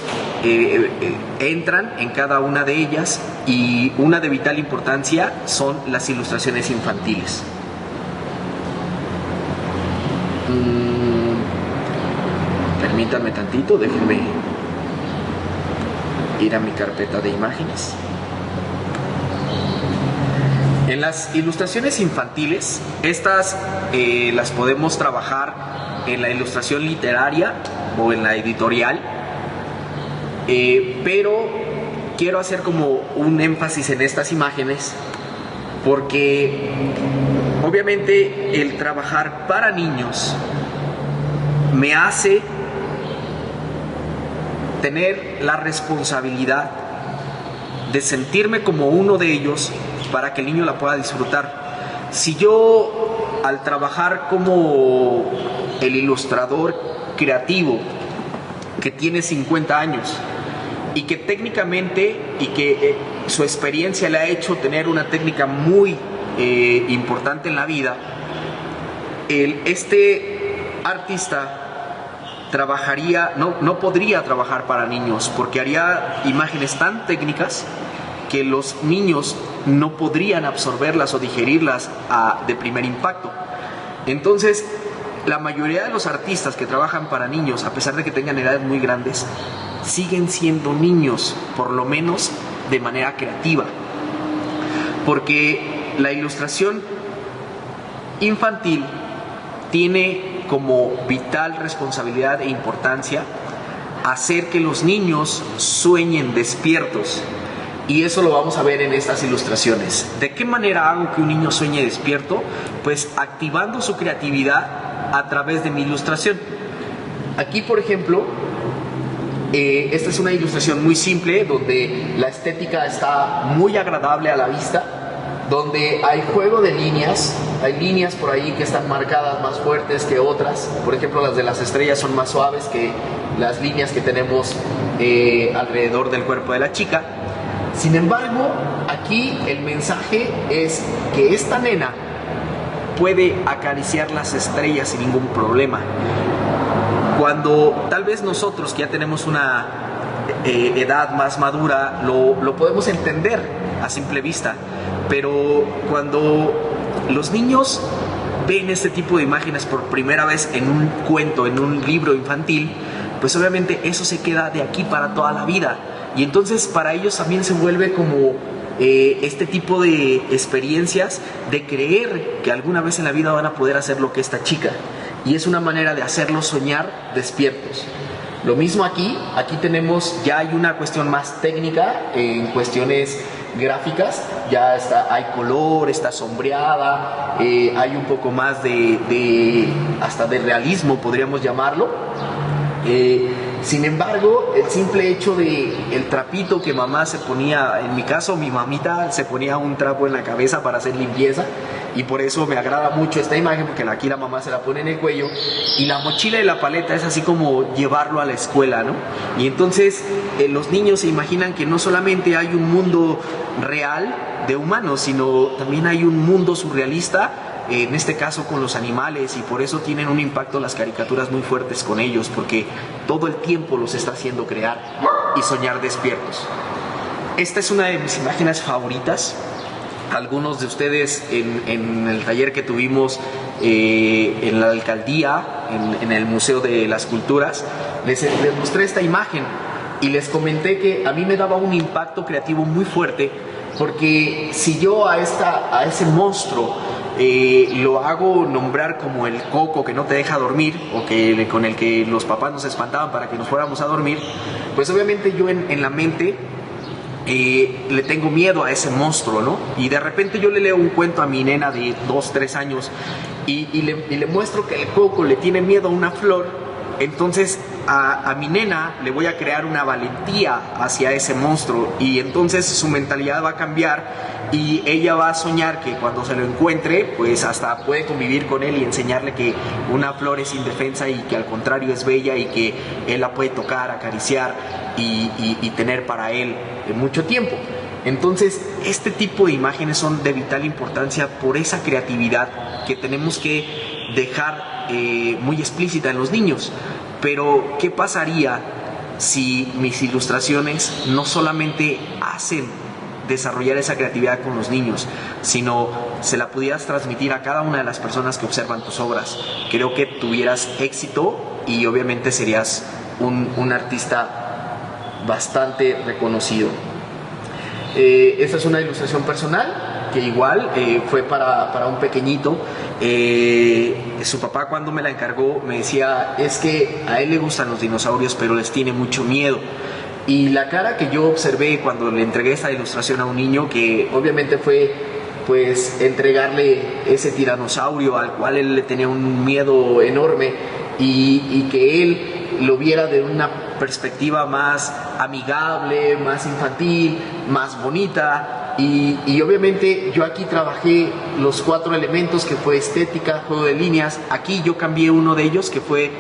entran en cada una de ellas, y una de vital importancia son las ilustraciones infantiles. Permítanme tantito, déjenme ir a mi carpeta de imágenes. En las ilustraciones infantiles, estas las podemos trabajar en la ilustración literaria o en la editorial, pero quiero hacer como un énfasis en estas imágenes porque obviamente el trabajar para niños me hace tener la responsabilidad de sentirme como uno de ellos para que el niño la pueda disfrutar. Si yo, al trabajar como el ilustrador creativo que tiene 50 años y que técnicamente y que su experiencia le ha hecho tener una técnica muy importante en la vida, este artista trabajaría, no podría trabajar para niños porque haría imágenes tan técnicas que los niños no podrían absorberlas o digerirlas de primer impacto. Entonces, la mayoría de los artistas que trabajan para niños, a pesar de que tengan edades muy grandes, siguen siendo niños, por lo menos de manera creativa, porque la ilustración infantil tiene como vital responsabilidad e importancia hacer que los niños sueñen despiertos. Y eso lo vamos a ver en estas ilustraciones. ¿De qué manera hago que un niño sueñe despierto? Pues activando su creatividad a través de mi ilustración. Aquí, por ejemplo, esta es una ilustración muy simple donde la estética está muy agradable a la vista, donde hay juego de líneas. Hay líneas por ahí que están marcadas más fuertes que otras. Por ejemplo, las de las estrellas son más suaves que las líneas que tenemos alrededor del cuerpo de la chica. Sin embargo, aquí el mensaje es que esta nena puede acariciar las estrellas sin ningún problema. Cuando tal vez nosotros que ya tenemos una edad más madura lo podemos entender a simple vista, pero cuando los niños ven este tipo de imágenes por primera vez en un cuento, en un libro infantil, pues obviamente eso se queda de aquí para toda la vida, y entonces para ellos también se vuelve como este tipo de experiencias de creer que alguna vez en la vida van a poder hacer lo que esta chica, y es una manera de hacerlos soñar despiertos. Lo mismo aquí tenemos, ya hay una cuestión más técnica en cuestiones gráficas, ya hay color, está sombreada, hay un poco más hasta de realismo, podríamos llamarlo. Sin embargo, el simple hecho de el trapito que mamá se ponía, en mi caso mi mamita se ponía un trapo en la cabeza para hacer limpieza, y por eso me agrada mucho esta imagen, porque aquí la mamá se la pone en el cuello, y la mochila y la paleta es así como llevarlo a la escuela, ¿no? Y entonces los niños se imaginan que no solamente hay un mundo real de humanos, sino también hay un mundo surrealista, en este caso con los animales, y por eso tienen un impacto las caricaturas muy fuertes con ellos, porque todo el tiempo los está haciendo crear y soñar despiertos. Esta es una de mis imágenes favoritas. Algunos de ustedes en el taller que tuvimos en la alcaldía, en el Museo de las Culturas, les mostré esta imagen y les comenté que a mí me daba un impacto creativo muy fuerte, porque si yo a ese monstruo lo hago nombrar como el coco que no te deja dormir, o con el que los papás nos espantaban para que nos fuéramos a dormir, pues obviamente yo en la mente le tengo miedo a ese monstruo, ¿no? Y de repente yo le leo un cuento a mi nena de 2, 3 años y le muestro que el coco le tiene miedo a una flor. Entonces a mi nena le voy a crear una valentía hacia ese monstruo, y entonces su mentalidad va a cambiar, y ella va a soñar que cuando se lo encuentre, pues hasta puede convivir con él y enseñarle que una flor es indefensa y que al contrario es bella, y que él la puede tocar, acariciar y tener para él mucho tiempo. Entonces este tipo de imágenes son de vital importancia por esa creatividad que tenemos que dejar muy explícita en los niños. Pero ¿qué pasaría si mis ilustraciones no solamente hacen desarrollar esa creatividad con los niños, sino se la pudieras transmitir a cada una de las personas que observan tus obras? Creo que tuvieras éxito y obviamente serías un artista bastante reconocido. Esta es una ilustración personal que igual fue para un pequeñito. Su papá, cuando me la encargó, me decía, es que a él le gustan los dinosaurios, pero les tiene mucho miedo. Y la cara que yo observé cuando le entregué esta ilustración a un niño, que obviamente fue pues entregarle ese tiranosaurio al cual él le tenía un miedo enorme, y que él lo viera de una perspectiva más amigable, más infantil, más bonita. Y obviamente yo aquí trabajé los 4 elementos, que fue estética, juego de líneas. Aquí yo cambié uno de ellos, que fue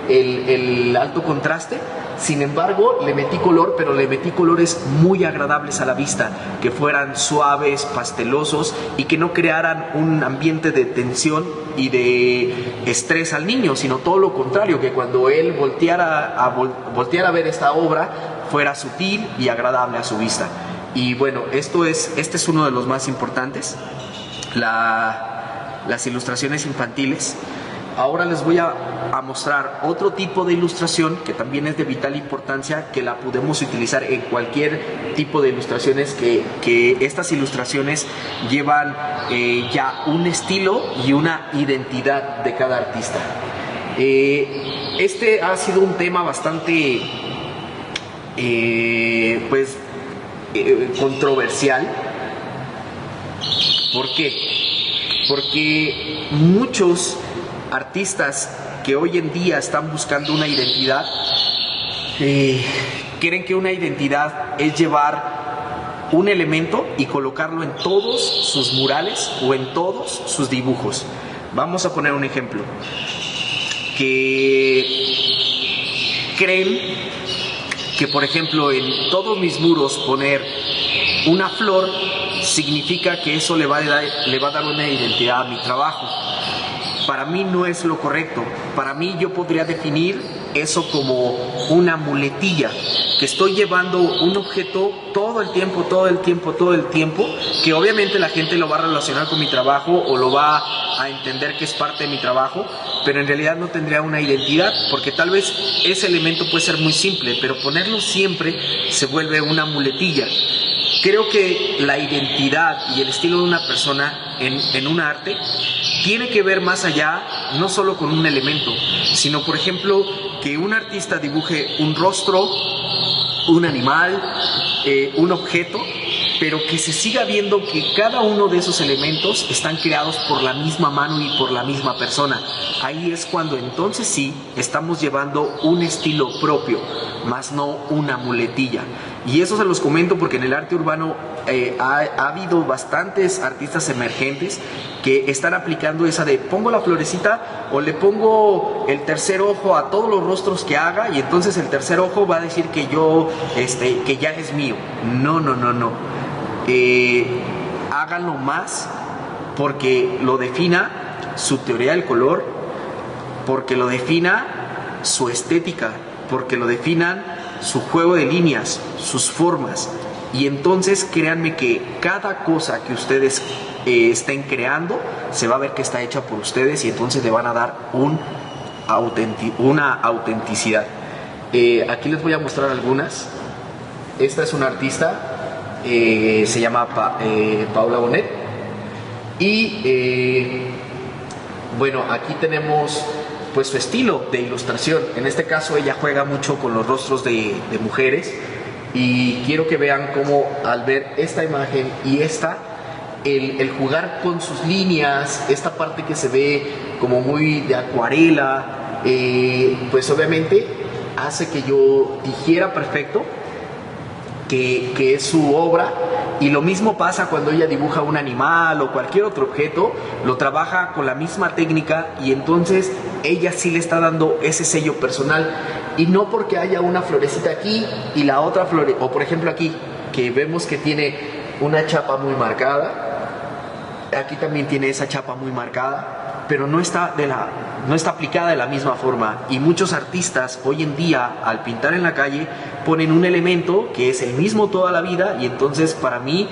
el alto contraste. Sin embargo, le metí color, pero le metí colores muy agradables a la vista, que fueran suaves, pastelosos, y que no crearan un ambiente de tensión y de estrés al niño, sino todo lo contrario, que cuando él volteara a ver esta obra, fuera sutil y agradable a su vista. Y bueno, este es uno de los más importantes, las ilustraciones infantiles. Ahora les voy a mostrar otro tipo de ilustración que también es de vital importancia, que la podemos utilizar en cualquier tipo de ilustraciones, que estas ilustraciones llevan ya un estilo y una identidad de cada artista. Este ha sido un tema bastante controversial. ¿Por qué? Porque muchos artistas que hoy en día están buscando una identidad, creen que una identidad es llevar un elemento y colocarlo en todos sus murales o en todos sus dibujos. Vamos a poner un ejemplo. Que creen que, por ejemplo, en todos mis muros poner una flor significa que eso le va a dar una identidad a mi trabajo. Para mí no es lo correcto. Para mí yo podría definir eso como una muletilla, que estoy llevando un objeto todo el tiempo, que obviamente la gente lo va a relacionar con mi trabajo o lo va a entender que es parte de mi trabajo, pero en realidad no tendría una identidad, porque tal vez ese elemento puede ser muy simple, pero ponerlo siempre se vuelve una muletilla. Creo que la identidad y el estilo de una persona en un arte tiene que ver más allá, no solo con un elemento, sino por ejemplo que un artista dibuje un rostro, un animal, un objeto, pero que se siga viendo que cada uno de esos elementos están creados por la misma mano y por la misma persona. Ahí es cuando entonces sí estamos llevando un estilo propio, más no una muletilla. Y eso se los comento porque en el arte urbano ha habido bastantes artistas emergentes que están aplicando esa de pongo la florecita o le pongo el tercer ojo a todos los rostros que haga y entonces el tercer ojo va a decir que que ya es mío. No. Háganlo más porque lo defina su teoría del color, porque lo defina su estética, porque lo definan su juego de líneas, sus formas. Y entonces créanme que cada cosa que ustedes estén creando se va a ver que está hecha por ustedes y entonces le van a dar una autenticidad. Aquí les voy a mostrar algunas. Esta es una artista, se llama Paula Bonet. Y bueno, aquí tenemos pues su estilo de ilustración. En este caso ella juega mucho con los rostros de mujeres y quiero que vean cómo al ver esta imagen y el jugar con sus líneas, esta parte que se ve como muy de acuarela, pues obviamente hace que yo dijera perfecto que es su obra. Y lo mismo pasa cuando ella dibuja un animal o cualquier otro objeto, lo trabaja con la misma técnica y entonces ella sí le está dando ese sello personal. Y no porque haya una florecita aquí y la otra flor, o por ejemplo aquí, que vemos que tiene una chapa muy marcada, aquí también tiene esa chapa muy marcada, pero no está aplicada de la misma forma. Y muchos artistas hoy en día al pintar en la calle ponen un elemento que es el mismo toda la vida y entonces para mí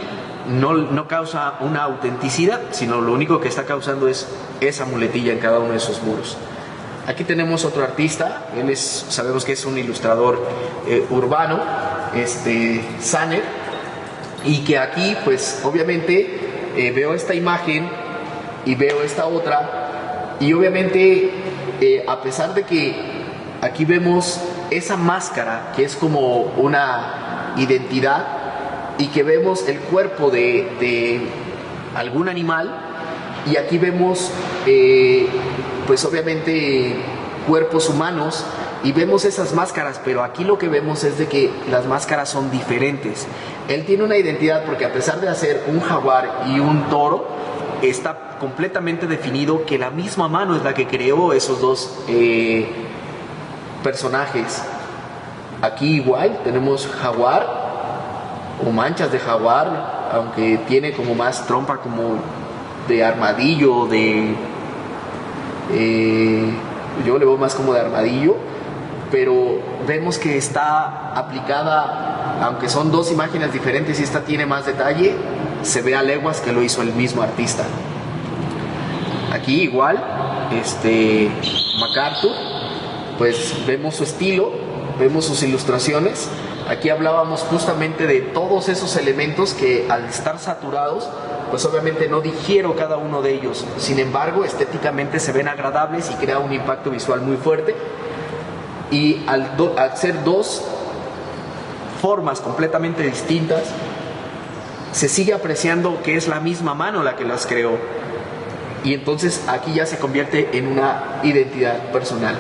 no causa una autenticidad, sino lo único que está causando es esa muletilla en cada uno de esos muros. Aquí tenemos otro artista, sabemos que es un ilustrador urbano, Saner, y que aquí pues obviamente veo esta imagen y veo esta otra y obviamente a pesar de que aquí vemos esa máscara que es como una identidad y que vemos el cuerpo de algún animal y aquí vemos pues obviamente cuerpos humanos y vemos esas máscaras, pero aquí lo que vemos es de que las máscaras son diferentes. Él tiene una identidad porque a pesar de hacer un jaguar y un toro, está completamente definido que la misma mano es la que creó esos dos personajes. Aquí igual tenemos jaguar o manchas de jaguar, aunque tiene como más trompa como de armadillo, yo le veo más como de armadillo, pero vemos que está aplicada, aunque son dos imágenes diferentes y esta tiene más detalle, se ve a leguas que lo hizo el mismo artista. Aquí igual, MacArthur, pues vemos su estilo, vemos sus ilustraciones. Aquí hablábamos justamente de todos esos elementos que al estar saturados, pues obviamente no digiero cada uno de ellos. Sin embargo, estéticamente se ven agradables y crea un impacto visual muy fuerte. Y al ser dos formas completamente distintas, se sigue apreciando que es la misma mano la que las creó. Y entonces aquí ya se convierte en una identidad personal.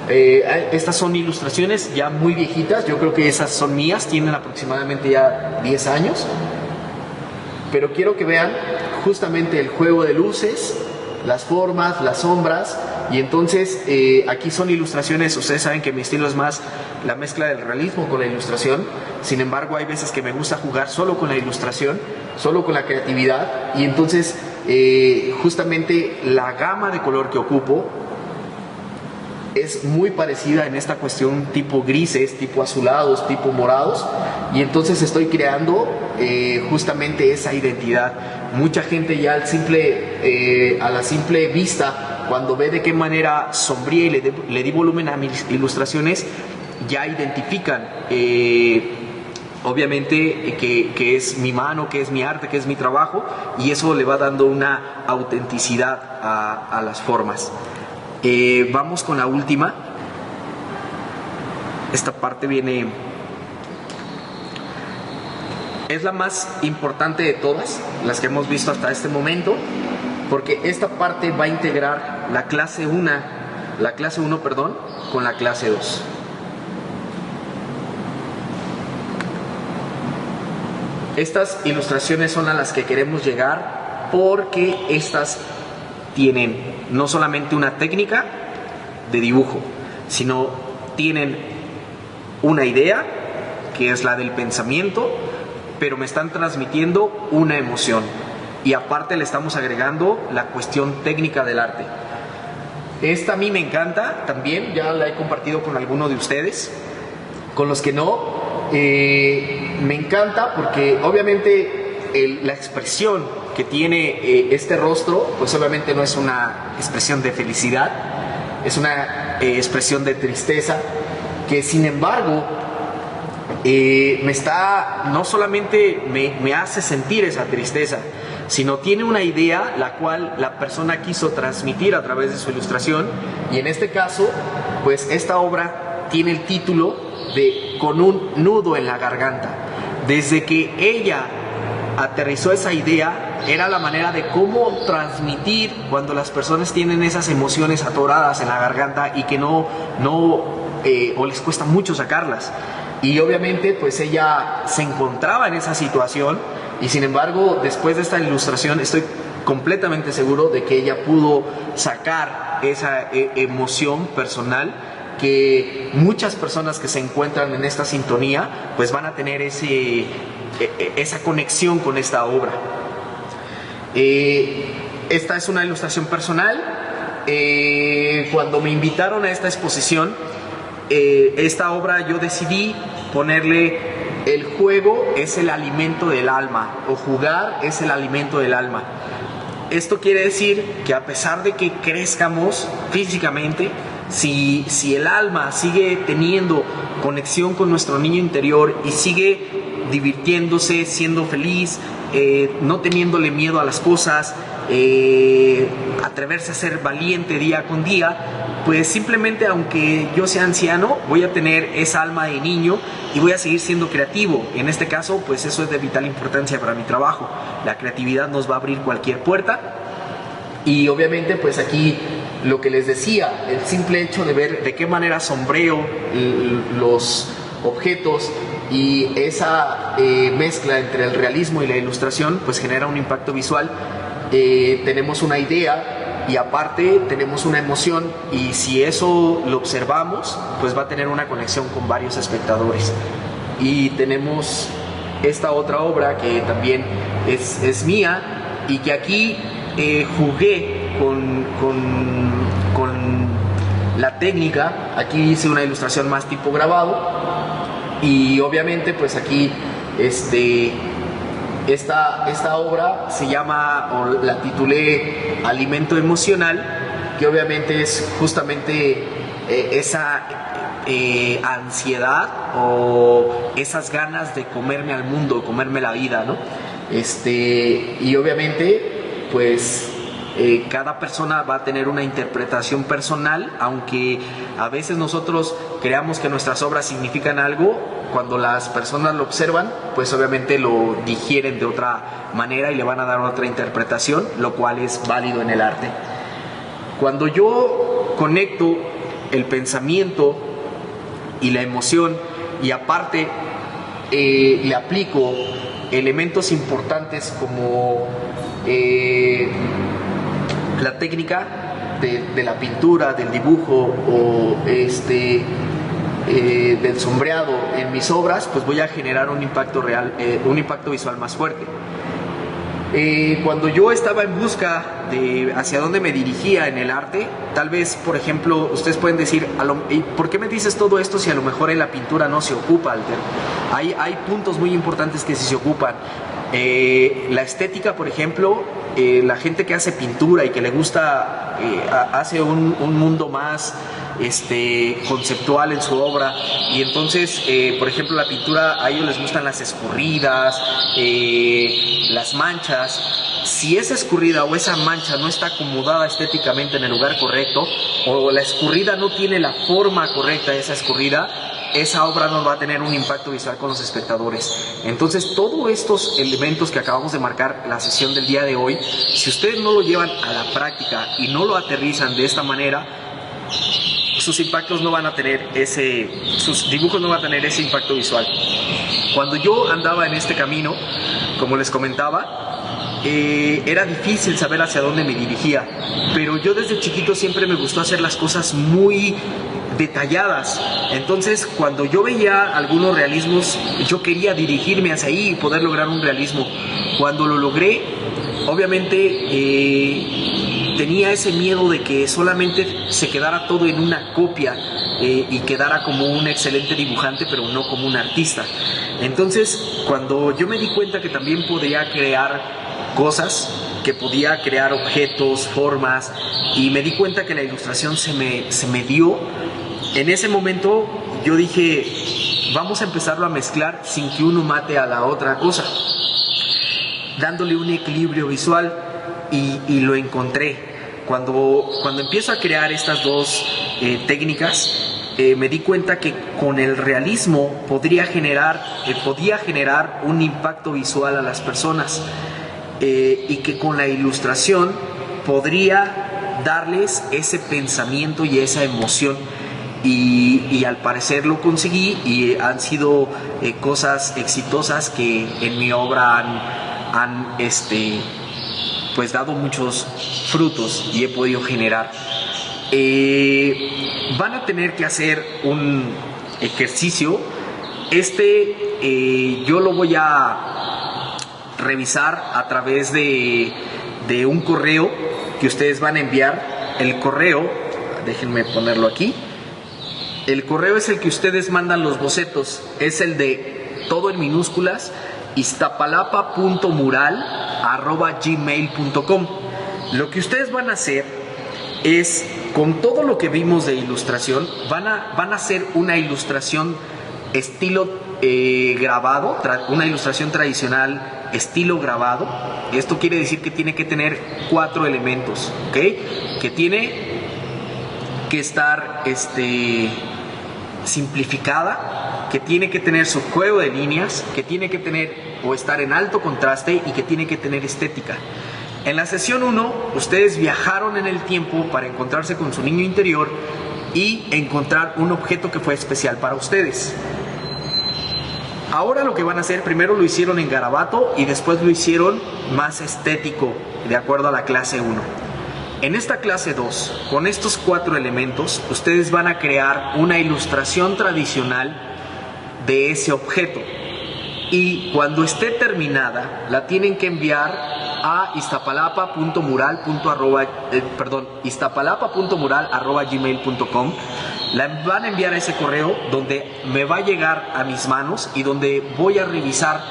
Estas son ilustraciones ya muy viejitas, yo creo que esas son mías, tienen aproximadamente ya 10 años. Pero quiero que vean justamente el juego de luces, las formas, las sombras Y entonces aquí son ilustraciones. Ustedes saben que mi estilo es más la mezcla del realismo con la ilustración. Sin embargo, hay veces que me gusta jugar solo con la ilustración, solo con la creatividad, y entonces justamente la gama de color que ocupo es muy parecida en esta cuestión tipo grises, tipo azulados, tipo morados, y entonces estoy creando justamente esa identidad. Mucha gente ya a la simple vista, cuando ve de qué manera sombría y le di volumen a mis ilustraciones, ya identifican obviamente que es mi mano, que es mi arte, que es mi trabajo, y eso le va dando una autenticidad a las formas. Vamos con la última. Esta parte es la más importante de todas las que hemos visto hasta este momento, porque esta parte va a integrar la clase 1 con la clase 2. Estas ilustraciones son a las que queremos llegar porque estas tienen no solamente una técnica de dibujo, sino tienen una idea, que es la del pensamiento, pero me están transmitiendo una emoción. Y aparte le estamos agregando la cuestión técnica del arte. Esta a mí me encanta también, ya la he compartido con alguno de ustedes. Con los que no, me encanta porque obviamente la expresión que tiene este rostro, pues obviamente no es una expresión de felicidad, es una expresión de tristeza, que sin embargo no solamente me hace sentir esa tristeza, sino tiene una idea la cual la persona quiso transmitir a través de su ilustración. Y en este caso, pues esta obra tiene el título de Con un nudo en la garganta. Desde que ella aterrizó esa idea, era la manera de cómo transmitir cuando las personas tienen esas emociones atoradas en la garganta y que o les cuesta mucho sacarlas. Y obviamente pues ella se encontraba en esa situación, y sin embargo después de esta ilustración estoy completamente seguro de que ella pudo sacar esa emoción personal, que muchas personas que se encuentran en esta sintonía pues van a tener esa conexión con esta obra. Esta es una ilustración personal. Cuando me invitaron a esta exposición, esta obra yo decidí ponerle: el juego es el alimento del alma, o jugar es el alimento del alma. Esto quiere decir que a pesar de que crezcamos físicamente, si el alma sigue teniendo conexión con nuestro niño interior y sigue divirtiéndose, siendo feliz, no teniéndole miedo a las cosas, atreverse a ser valiente día con día, pues simplemente, aunque yo sea anciano, voy a tener esa alma de niño y voy a seguir siendo creativo. En este caso, pues eso es de vital importancia para mi trabajo. La creatividad nos va a abrir cualquier puerta. Y obviamente pues aquí lo que les decía, el simple hecho de ver de qué manera sombreo los objetos y esa mezcla entre el realismo y la ilustración pues genera un impacto visual. Tenemos una idea y aparte tenemos una emoción, y si eso lo observamos pues va a tener una conexión con varios espectadores. Y tenemos esta otra obra que también es mía, y que aquí jugué con la técnica. Aquí hice una ilustración más tipo grabado, y obviamente pues aquí esta obra se llama, o la titulé, Alimento Emocional, que obviamente es justamente esa ansiedad o esas ganas de comerme al mundo, comerme la vida, ¿no? Y obviamente pues cada persona va a tener una interpretación personal, aunque a veces nosotros creamos que nuestras obras significan algo. Cuando las personas lo observan, pues obviamente lo digieren de otra manera y le van a dar otra interpretación, lo cual es válido en el arte. Cuando yo conecto el pensamiento y la emoción, y aparte le aplico elementos importantes como la técnica, de la pintura, del dibujo o del sombreado en mis obras, pues voy a generar un impacto real, un impacto visual más fuerte. Cuando yo estaba en busca de hacia dónde me dirigía en el arte, tal vez, por ejemplo, ustedes pueden decir, ¿por qué me dices todo esto si a lo mejor en la pintura no se ocupa, Alter? Hay puntos muy importantes que sí se ocupan. La estética, por ejemplo, la gente que hace pintura y que le gusta, hace un mundo más conceptual en su obra, y entonces, por ejemplo, la pintura, a ellos les gustan las escurridas, las manchas. Si esa escurrida o esa mancha no está acomodada estéticamente en el lugar correcto, o la escurrida no tiene la forma correcta de esa escurrida, esa obra no va a tener un impacto visual con los espectadores. Entonces, todos estos elementos que acabamos de marcar la sesión del día de hoy, si ustedes no lo llevan a la práctica y no lo aterrizan de esta manera, sus impactos no van a tener sus dibujos no van a tener ese impacto visual. Cuando yo andaba en este camino, como les comentaba, era difícil saber hacia dónde me dirigía, pero yo desde chiquito siempre me gustó hacer las cosas muy detalladas. Entonces, cuando yo veía algunos realismos, yo quería dirigirme hacia ahí y poder lograr un realismo. Cuando lo logré, obviamente tenía ese miedo de que solamente se quedara todo en una copia y quedara como un excelente dibujante, pero no como un artista. Entonces, cuando yo me di cuenta que también podía crear cosas, que podía crear objetos, formas, y me di cuenta que la ilustración se me dio, en ese momento yo dije, vamos a empezarlo a mezclar sin que uno mate a la otra cosa, dándole un equilibrio visual, y lo encontré. Cuando empiezo a crear estas dos técnicas, me di cuenta que con el realismo podía generar un impacto visual a las personas, y que con la ilustración podría darles ese pensamiento y esa emoción. Y al parecer lo conseguí, y han sido cosas exitosas que en mi obra han pues dado muchos frutos y he podido generar. Van a tener que hacer un ejercicio. Yo lo voy a revisar a través de un correo que ustedes van a enviar. El correo, déjenme ponerlo aquí. El correo es el que ustedes mandan los bocetos. Es el de todo en minúsculas, iztapalapa.mural@gmail.com. Lo que ustedes van a hacer es, con todo lo que vimos de ilustración, van a hacer una ilustración estilo grabado, una ilustración tradicional estilo grabado. Esto quiere decir que tiene que tener 4 elementos, ¿ok? Que tiene que estar simplificada, que tiene que tener su juego de líneas, que tiene que tener o estar en alto contraste, y que tiene que tener estética. En la sesión 1, ustedes viajaron en el tiempo para encontrarse con su niño interior y encontrar un objeto que fue especial para ustedes. Ahora lo que van a hacer, primero lo hicieron en garabato y después lo hicieron más estético, de acuerdo a la clase 1. En esta clase 2, con estos 4 elementos, ustedes van a crear una ilustración tradicional de ese objeto. Y cuando esté terminada, la tienen que enviar a iztapalapa.mural@gmail.com. La van a enviar a ese correo, donde me va a llegar a mis manos y donde voy a revisar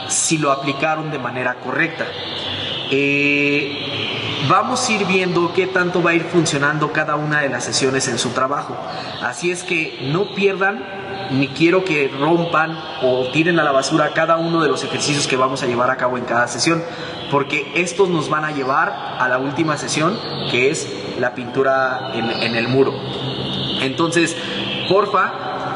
si lo aplicaron de manera correcta. Vamos a ir viendo qué tanto va a ir funcionando cada una de las sesiones en su trabajo. Así es que no pierdan, ni quiero que rompan o tiren a la basura cada uno de los ejercicios que vamos a llevar a cabo en cada sesión, porque estos nos van a llevar a la última sesión, que es la pintura en el muro. Entonces, porfa,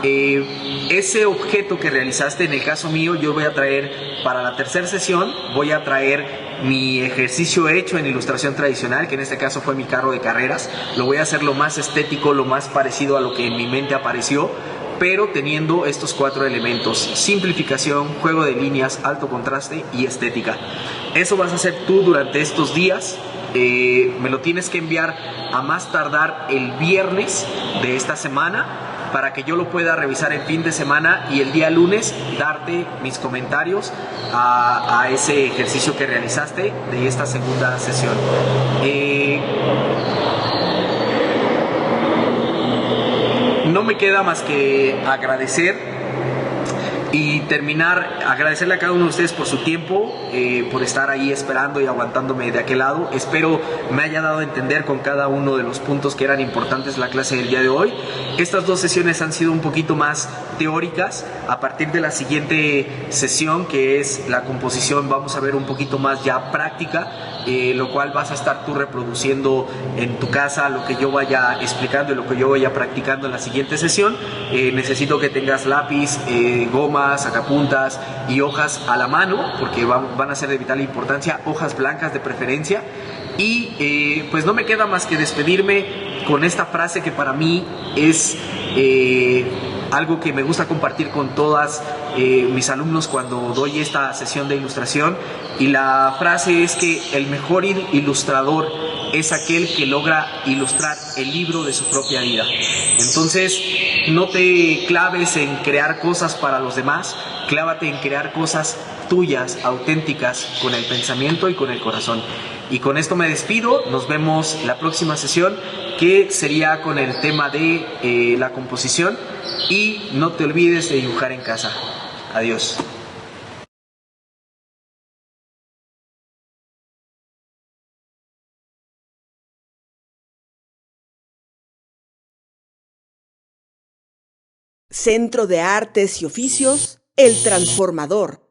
ese objeto que realizaste, en el caso mío, yo voy a traer para la tercera sesión, voy a traer mi ejercicio hecho en ilustración tradicional, que en este caso fue mi carro de carreras. Lo voy a hacer lo más estético, lo más parecido a lo que en mi mente apareció, pero teniendo estos 4 elementos: simplificación, juego de líneas, alto contraste y estética. Eso vas a hacer tú durante estos días. me lo tienes que enviar a más tardar el viernes de esta semana, para que yo lo pueda revisar el fin de semana y el día lunes darte mis comentarios a ese ejercicio que realizaste de esta segunda sesión. No me queda más que agradecer y terminar, agradecerle a cada uno de ustedes por su tiempo, por estar ahí esperando y aguantándome de aquel lado. Espero me haya dado a entender con cada uno de los puntos que eran importantes la clase del día de hoy. Estas dos sesiones han sido un poquito más teóricas. A partir de la siguiente sesión, que es la composición, vamos a ver un poquito más ya práctica, lo cual vas a estar tú reproduciendo en tu casa lo que yo vaya explicando y lo que yo vaya practicando en la siguiente sesión. Necesito que tengas lápiz, goma, sacapuntas y hojas a la mano, porque van a ser de vital importancia, hojas blancas de preferencia. Y pues no me queda más que despedirme con esta frase que para mí es algo que me gusta compartir con todas mis alumnos cuando doy esta sesión de ilustración. Y la frase es que el mejor ilustrador es aquel que logra ilustrar el libro de su propia vida. Entonces, no te claves en crear cosas para los demás, clávate en crear cosas tuyas, auténticas, con el pensamiento y con el corazón. Y con esto me despido, nos vemos la próxima sesión, que sería con el tema de la composición, y no te olvides de dibujar en casa. Adiós. Centro de Artes y Oficios, El Transformador.